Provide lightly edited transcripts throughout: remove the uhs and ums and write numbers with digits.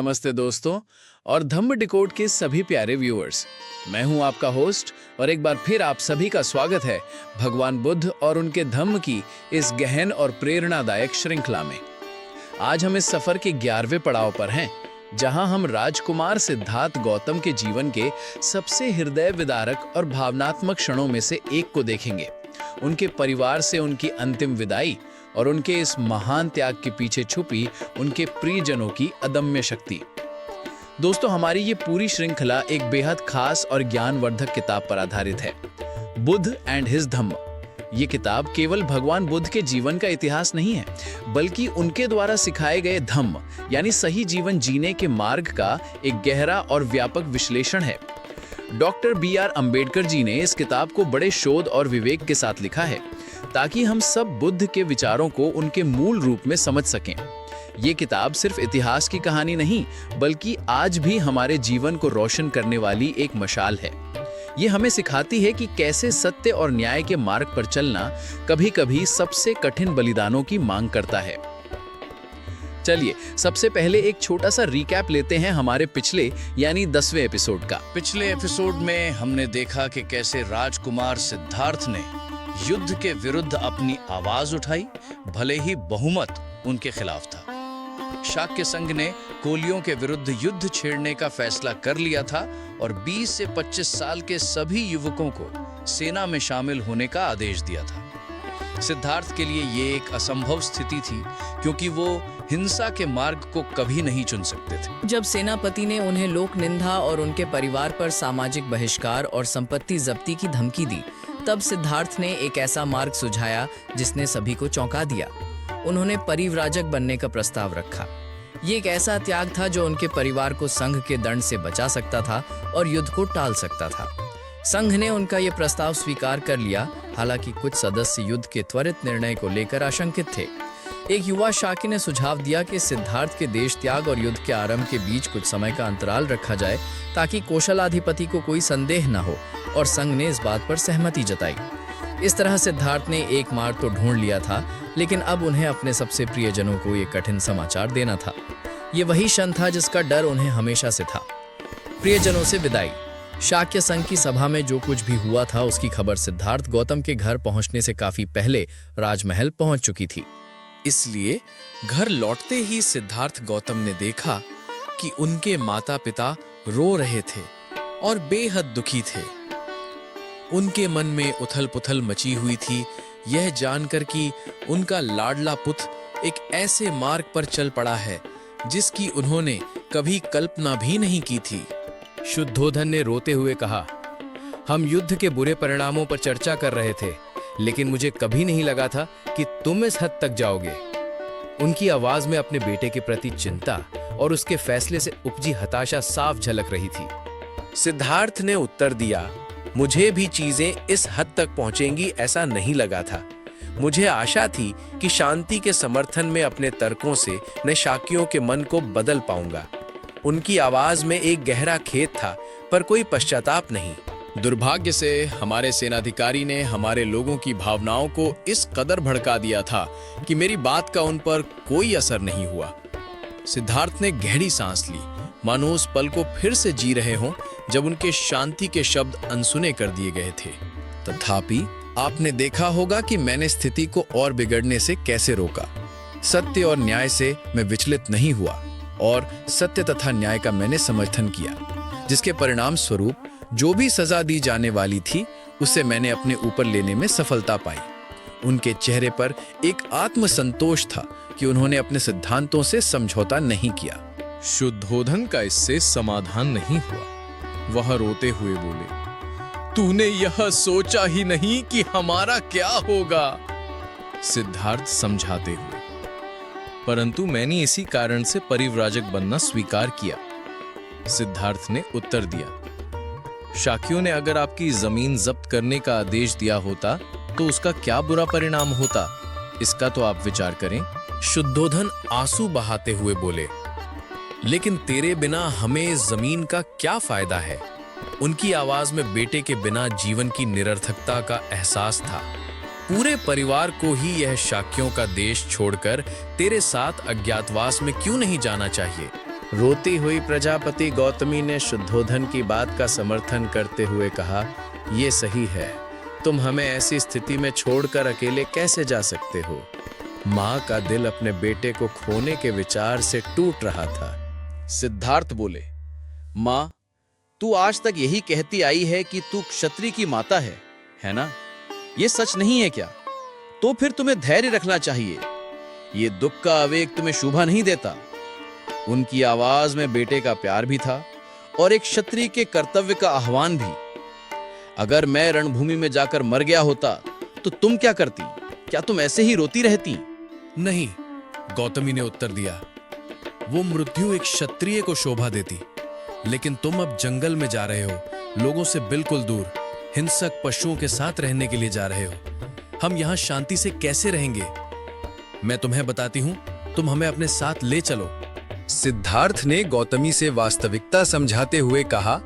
नमस्ते दोस्तों और धम्म डिकोड के सभी प्यारे व्यूअर्स। मैं हूं आपका होस्ट और एक बार फिर आप सभी का स्वागत है भगवान बुद्ध और उनके धम्म की इस गहन और प्रेरणादायक श्रृंखला में। आज हम इस सफर के 11वें पड़ाव पर हैं, जहां हम राजकुमार सिद्धार्थ गौतम के जीवन के सबसे हृदय विदारक और भावनात्मक क्षणों में से एक को देखेंगे। उनके परिवार से उनकी अंतिम विदाई और उनके इस महान त्याग के पीछे छुपी उनके प्रियजनों की अदम्य शक्ति। दोस्तों, हमारी ये पूरी श्रृंखला एक बेहद खास और ज्ञानवर्धक किताब पर आधारित है, बुद्ध एंड हिज धम्म। ये किताब केवल भगवान बुद्ध के जीवन का इतिहास नहीं है, बल्कि उनके द्वारा सिखाए गए धम्म यानी सही जीवन जीने के मार्ग का एक गहरा और व्यापक विश्लेषण है। Doctor B.R. अंबेडकर जी ने इस किताब को बड़े शोध और विवेक के साथ लिखा है, ताकि हम सब बुद्ध के विचारों को उनके मूल रूप में समझ सकें। ये किताब सिर्फ इतिहास की कहानी नहीं, बल्कि आज भी हमारे जीवन को रोशन करने वाली एक मशाल है। ये हमें सिखाती है कि कैसे सत्य और न्याय के मार्ग पर चलना कभी-कभी सबसे कठिन बलिदानों की मांग करता है। चलिए, सबसे पहले एक छोटा सा रिकैप लेते हैं हमारे पिछले यानी 10वें एपिसोड का। पिछले एपिसोड में हमने देखा कि कैसे राजकुमार सिद्धार्थ ने युद्ध के विरुद्ध अपनी आवाज उठाई, भले ही बहुमत उनके खिलाफ था। शाक्य संघ ने कोलियों के विरुद्ध युद्ध छेड़ने का फैसला कर लिया था और 20 से 25 साल के सभी युवकों को सेना में शामिल होने का आदेश दिया था। सिद्धार्थ के लिए ये एक असंभव स्थिति थी, क्योंकि वो हिंसा के मार्ग को कभी नहीं चुन सकते थे। जब सेनापति ने उन्हें लोक निंदा और उनके परिवार पर सामाजिक बहिष्कार और संपत्ति जब्ती की धमकी दी, तब सिद्धार्थ ने एक ऐसा मार्ग सुझाया जिसने सभी को चौंका दिया। उन्होंने परिव्राजक बनने का प्रस्ताव रखा। ये एक ऐसा त्याग था जो उनके परिवार को संघ के दंड से बचा सकता था और युद्ध को टाल सकता था। संघ ने उनका ये प्रस्ताव स्वीकार कर लिया, हालांकि कुछ सदस्य युद्ध के त्वरित निर्णय को लेकर आशंकित थे। एक युवा शाक्य ने सुझाव दिया कि सिद्धार्थ के देश त्याग और युद्ध के आरंभ के बीच कुछ समय का अंतराल रखा जाए, ताकि कौशलाधिपति को कोई संदेह न हो, और संघ ने इस बात पर सहमति जताई। इस तरह सिद्धार्थ ने एक मार्ग तो ढूंढ लिया था, लेकिन अब उन्हें अपने सबसे प्रियजनों को ये कठिन समाचार देना था। ये वही क्षण था जिसका डर उन्हें हमेशा से था। प्रियजनों से विदाई। शाक्य संघ की सभा में जो कुछ भी हुआ था, उसकी खबर सिद्धार्थ गौतम के घर पहुंचने से काफी पहले राजमहल पहुंच चुकी थी। इसलिए घर लौटते ही सिद्धार्थ गौतम ने देखा कि उनके माता पिता रो रहे थे और बेहद दुखी थे। उनके मन में उथल पुथल मची हुई थी, यह जानकर कि उनका लाडला पुत्र एक ऐसे मार्ग पर चल पड़ा है जिसकी उन्होंने कभी कल्पना भी नहीं की थी। शुद्धोधन ने रोते हुए कहा, हम युद्ध के बुरे परिणामों पर चर्चा कर रहे थे, लेकिन मुझे कभी नहीं लगा था कि तुम इस हद तक जाओगे। उनकी आवाज में अपने बेटे के प्रति चिंता और उसके फैसले से उपजी हताशा साफ झलक रही थी। सिद्धार्थ ने उत्तर दिया, मुझे भी चीजें इस हद तक पहुंचेंगी ऐसा नहीं लगा था। मुझे आशा थी कि शांति के समर्थन में अपने तर्कों से मैं शाक्यों के मन को बदल पाऊंगा। उनकी आवाज में एक गहरा खेद था, पर कोई पश्चाताप नहीं। दुर्भाग्य से हमारे सेनाधिकारी ने हमारे लोगों की भावनाओं को इस कदर भड़का दिया था कि मेरी बात का उन पर कोई असर नहीं हुआ। सिद्धार्थ ने गहरी सांस ली, मानो उस पल को फिर से जी रहे हों जब उनके शांति के शब्द अनसुने कर दिए गए थे। तथापि आपने देखा होगा कि मैंने स्थिति को और बिगड़ने से कैसे रोका। सत्य और न्याय से मैं विचलित नहीं हुआ और सत्य तथा न्याय का मैंने समर्थन किया, जिसके परिणाम स्वरूप जो भी सजा दी जाने वाली थी उसे मैंने अपने ऊपर लेने में सफलता पाई। उनके चेहरे पर एक आत्मसंतोष था कि उन्होंने अपने सिद्धांतों से समझौता नहीं किया। शुद्धोधन का इससे समाधान नहीं हुआ। वह रोते हुए बोले, तूने यह सोचा ही नहीं कि हमारा क्या होगा। सिद्धार्थ समझाते हुए, परंतु मैंने इसी कारण से परिव्राजक बनना स्वीकार किया। सिद्धार्थ ने उत्तर दिया, शाक्यों ने अगर आपकी जमीन जब्त करने का आदेश दिया होता तो उसका क्या बुरा परिणाम होता, इसका तो आप विचार करें। शुद्धोधन आंसू बहाते हुए बोले, लेकिन तेरे बिना हमें इस जमीन का क्या फायदा है। उनकी आवाज में बेटे के बिना जीवन की निरर्थकता का एहसास था। पूरे परिवार को ही यह शाक्यों का देश छोड़कर तेरे साथ अज्ञातवास में क्यों नहीं जाना चाहिए। रोती हुई प्रजापति गौतमी ने शुद्धोधन की बात का समर्थन करते हुए कहा, ये सही है, तुम हमें ऐसी स्थिति में छोड़कर अकेले कैसे जा सकते हो। माँ का दिल अपने बेटे को खोने के विचार से टूट रहा था। सिद्धार्थ बोले, माँ, तू आज तक यही कहती आई है कि तू क्षत्रिय की माता है ना? ये सच नहीं है क्या? तो फिर तुम्हें धैर्य रखना चाहिए। ये दुख का आवेग तुम्हें शोभा नहीं देता। उनकी आवाज में बेटे का प्यार भी था और एक क्षत्रिय के कर्तव्य का आह्वान भी। अगर मैं रणभूमि में जाकर मर गया होता तो तुम क्या करती? क्या तुम ऐसे ही रोती रहती? नहीं, गौतमी ने उत्तर दिया, वो मृत्यु एक क्षत्रिय को शोभा देती, लेकिन तुम अब जंगल में जा रहे हो, लोगों से बिल्कुल दूर, हिंसक पशुओं के साथ रहने के लिए जा रहे हो। हम यहां शांति से कैसे रहेंगे? मैं तुम्हें बताती हूं, तुम हमें अपने साथ ले चलो। सिद्धार्थ ने गौतमी से वास्तविकता समझाते हुए कहा,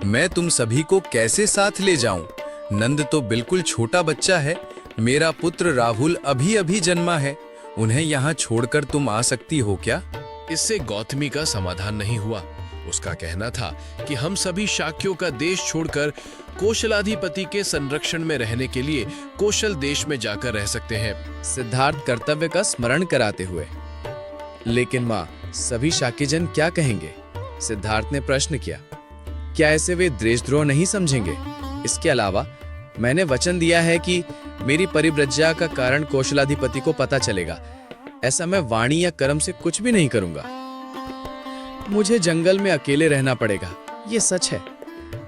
मैं तुम सभी को कैसे साथ ले जाऊं? नंद तो बिल्कुल छोटा बच्चा है, मेरा पुत्र राहुल अभी अभी जन्मा है, उन्हें यहाँ छोड़कर तुम आ सकती हो क्या? इससे गौतमी का समाधान नहीं हुआ। उसका कहना था कि हम सभी शाक्यों का देश छोड़कर कौशलाधिपति के संरक्षण में रहने के लिए कौशल देश में जाकर रह सकते हैं। सिद्धार्थ कर्तव्य का स्मरण कराते हुए, लेकिन माँ, सभी शाक्यजन क्या कहेंगे? सिद्धार्थ ने प्रश्न किया। क्या ऐसे वे देशद्रोह नहीं समझेंगे? इसके अलावा मैंने वचन दिया है कि मेरी परिव्रज्या का कारण कौशलाधिपति को पता चलेगा। ऐसा मैं वाणी या कर्म से कुछ भी नहीं करूंगा। मुझे जंगल में अकेले रहना पड़ेगा, ये सच है,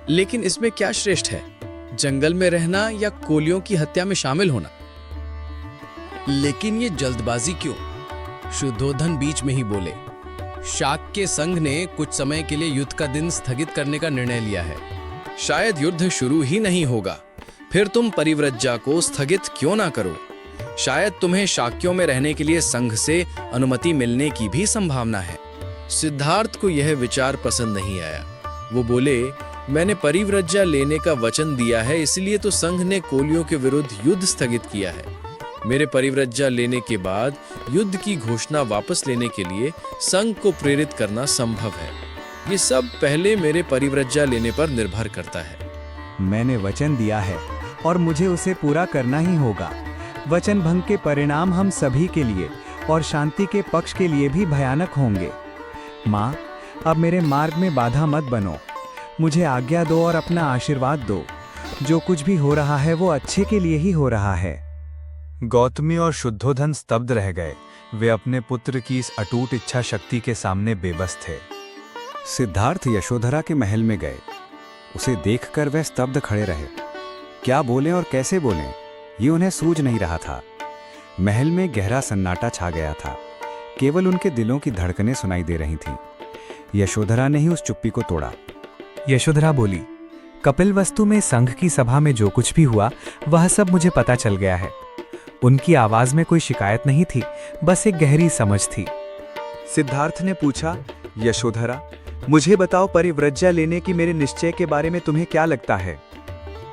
लेकिन इसमें क्या श्रेष्ठ है, जंगल में रहना या कोलियों की हत्या में शामिल होना? लेकिन ये जल्दबाजी क्यों? शुद्धोधन बीच में ही बोले, शाक्य संघ ने कुछ समय के लिए युद्ध का दिन स्थगित करने का निर्णय लिया है। शायद युद्ध शुरू ही नहीं होगा, फिर तुम परिव्रज्या को स्थगित क्यों ना करो? शायद तुम्हें शाक्यों में रहने के लिए संघ से अनुमति मिलने की भी संभावना है। सिद्धार्थ को यह विचार पसंद नहीं आया। वो बोले, मैंने परिव्रज्या लेने का वचन दिया है, इसलिए तो संघ ने कोलियों के विरुद्ध युद्ध स्थगित किया है। मेरे परिव्रज्या लेने के बाद युद्ध की घोषणा वापस लेने के लिए संघ को प्रेरित करना संभव है। ये सब पहले मेरे परिव्रज्या लेने पर निर्भर करता है। मैंने वचन दिया है और मुझे उसे पूरा करना ही होगा। वचन भंग के परिणाम हम सभी के लिए और शांति के पक्ष के लिए भी भयानक होंगे। माँ, अब मेरे मार्ग में बाधा मत बनो। मुझे आज्ञा दो और अपना आशीर्वाद दो। जो कुछ भी हो रहा है वो अच्छे के लिए ही हो रहा है। गौतमी और शुद्धोधन स्तब्ध रह गए। वे अपने पुत्र की इस अटूट इच्छा शक्ति के सामने बेबस थे। सिद्धार्थ यशोधरा के महल में गए। उसे देखकर वह स्तब्ध खड़े रहे। क्या बोलें और कैसे बोलें, ये उन्हें सूझ नहीं रहा था। महल में गहरा सन्नाटा छा गया था। केवल उनके दिलों की धड़कनें सुनाई दे रही थीं। यशोधरा ने ही उस चुप्पी को तोड़ा। यशोधरा बोली, कपिलवस्तु में संघ की सभा में जो कुछ भी हुआ वह सब मुझे पता चल गया है। उनकी आवाज में कोई शिकायत नहीं थी, बस एक गहरी समझ थी। सिद्धार्थ ने पूछा, यशोधरा, मुझे बताओ, परिव्रज्या लेने की मेरे निश्चय के बारे में तुम्हें क्या लगता है?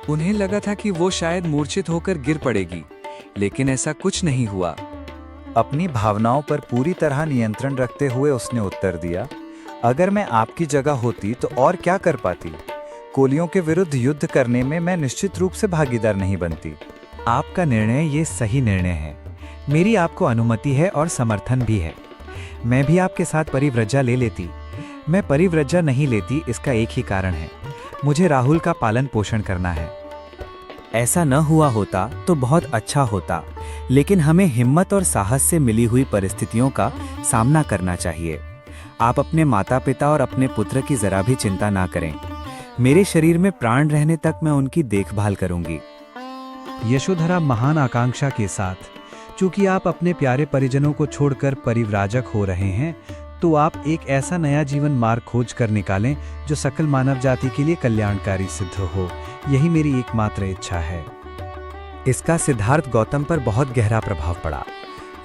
उन्हें लगा था कि वो शायद मूर्छित होकर गिर पड़ेगी, लेकिन ऐसा कुछ नहीं हुआ। अपनी भावनाओं पर पूरी तरह नियंत्रण रखते हुए उसने उत्तर दिया, अगर मैं आपकी जगह होती तो और क्या कर पाती? कोलियों के विरुद्ध युद्ध करने में मैं निश्चित रूप से भागीदार नहीं बनती। आपका निर्णय ये सही निर्णय है। मेरी आपको अनुमति है और समर्थन भी है। मैं भी आपके साथ परिव्रज्या ले लेती। मैं परिव्रज्या नहीं लेती, इसका एक ही कारण है, मुझे राहुल का पालन पोषण करना है। ऐसा न हुआ होता तो बहुत अच्छा होता, लेकिन हमें हिम्मत और साहस से मिली हुई परिस्थितियों का सामना करना चाहिए। आप अपने माता पिता और अपने पुत्र की जरा भी चिंता ना करें। मेरे शरीर में प्राण रहने तक मैं उनकी देखभाल करूंगी। यशोधरा महान आकांक्षा के साथ, चूंकि आप अपने प्यारे परिजनों को छोड़कर परिव्राजक हो रहे हैं, तो आप एक ऐसा नया जीवन मार्ग खोज कर निकालें जो सकल मानव जाति के लिए कल्याणकारी सिद्ध हो। यही मेरी एकमात्र इच्छा है। इसका सिद्धार्थ गौतम पर बहुत गहरा प्रभाव पड़ा।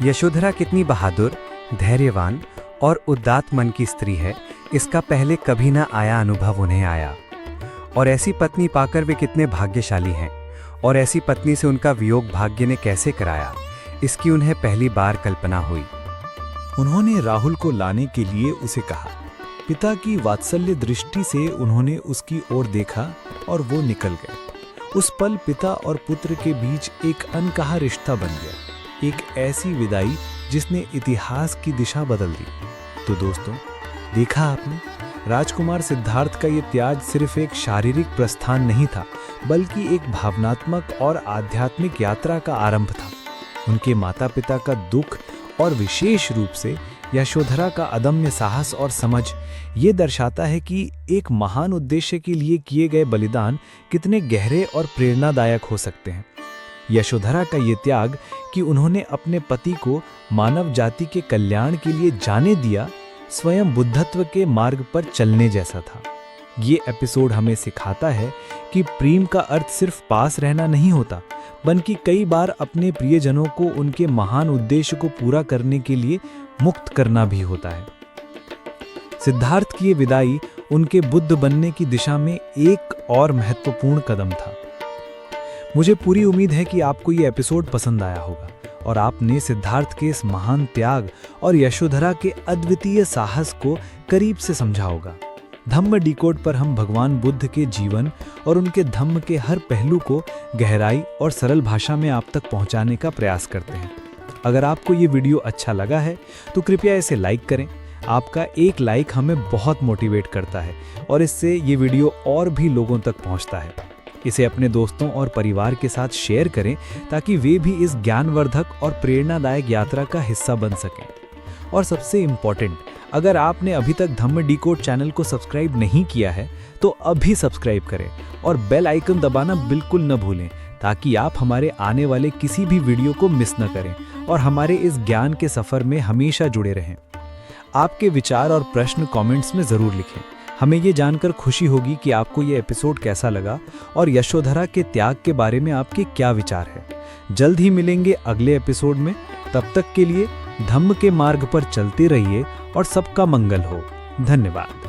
यशोधरा कितनी बहादुर, धैर्यवान और उदात्त मन की स्त्री है, इसका पहले कभी ना आया अनुभव उन्हें आया। और ऐसी पत्नी पाकर वे कितने भाग्यशाली हैं, और ऐसी पत्नी से उनका वियोग भाग्य ने कैसे कराया, इसकी उन्हें पहली बार कल्पना हुई। उन्होंने राहुल को लाने के लिए उसे कहा, पिता की वात्सल्य दृष्टि से उन्होंने उसकी ओर देखा और वो निकल गए। उस पल पिता और पुत्र के बीच एक अनकहा रिश्ता बन गया, एक ऐसी विदाई जिसने इतिहास की दिशा बदल दी। तो दोस्तों, देखा आपने, राजकुमार सिद्धार्थ का ये त्याग सिर्फ एक शारीरिक प्रस्थान नहीं था, बल्कि एक भावनात्मक और आध्यात्मिक यात्रा का आरंभ था। उनके माता पिता का दुख और विशेष रूप से यशोधरा का अदम्य साहस और समझ ये दर्शाता है कि एक महान उद्देश्य के लिए किए गए बलिदान कितने गहरे और प्रेरणादायक हो सकते हैं। यशोधरा का ये त्याग कि उन्होंने अपने पति को मानव जाति के कल्याण के लिए जाने दिया, स्वयं बुद्धत्व के मार्ग पर चलने जैसा था। ये एपिसोड हमें सिखाता है कि प्रेम का अर्थ सिर्फ पास रहना नहीं होता, बल्कि कई बार अपने प्रियजनों को उनके महान उद्देश्य को पूरा करने के लिए मुक्त करना भी होता है। सिद्धार्थ की ये विदाई उनके बुद्ध बनने की दिशा में एक और महत्वपूर्ण कदम था। मुझे पूरी उम्मीद है कि आपको ये एपिसोड पसंद आया होगा और आपने सिद्धार्थ के इस महान त्याग और यशोधरा के अद्वितीय साहस को करीब से समझा होगा। धम्म डिकोड पर हम भगवान बुद्ध के जीवन और उनके धम्म के हर पहलू को गहराई और सरल भाषा में आप तक पहुंचाने का प्रयास करते हैं। अगर आपको ये वीडियो अच्छा लगा है तो कृपया इसे लाइक करें। आपका एक लाइक हमें बहुत मोटिवेट करता है और इससे ये वीडियो और भी लोगों तक पहुंचता है। इसे अपने दोस्तों और परिवार के साथ शेयर करें ताकि वे भी इस ज्ञानवर्धक और प्रेरणादायक यात्रा का हिस्सा बन सकें। और सबसे इम्पोर्टेंट, अगर आपने अभी तक धम्म डिकोड चैनल को सब्सक्राइब नहीं किया है तो अभी सब्सक्राइब करें और बेल आइकन दबाना बिल्कुल न भूलें ताकि आप हमारे आने वाले किसी भी वीडियो को मिस न करें और हमारे इस ज्ञान के सफ़र में हमेशा जुड़े रहें। आपके विचार और प्रश्न कमेंट्स में ज़रूर लिखें। हमें ये जानकर खुशी होगी कि आपको ये एपिसोड कैसा लगा और यशोधरा के त्याग के बारे में आपके क्या विचार है। जल्द ही मिलेंगे अगले एपिसोड में। तब तक के लिए धम्म के मार्ग पर चलते रहिए और सबका मंगल हो। धन्यवाद।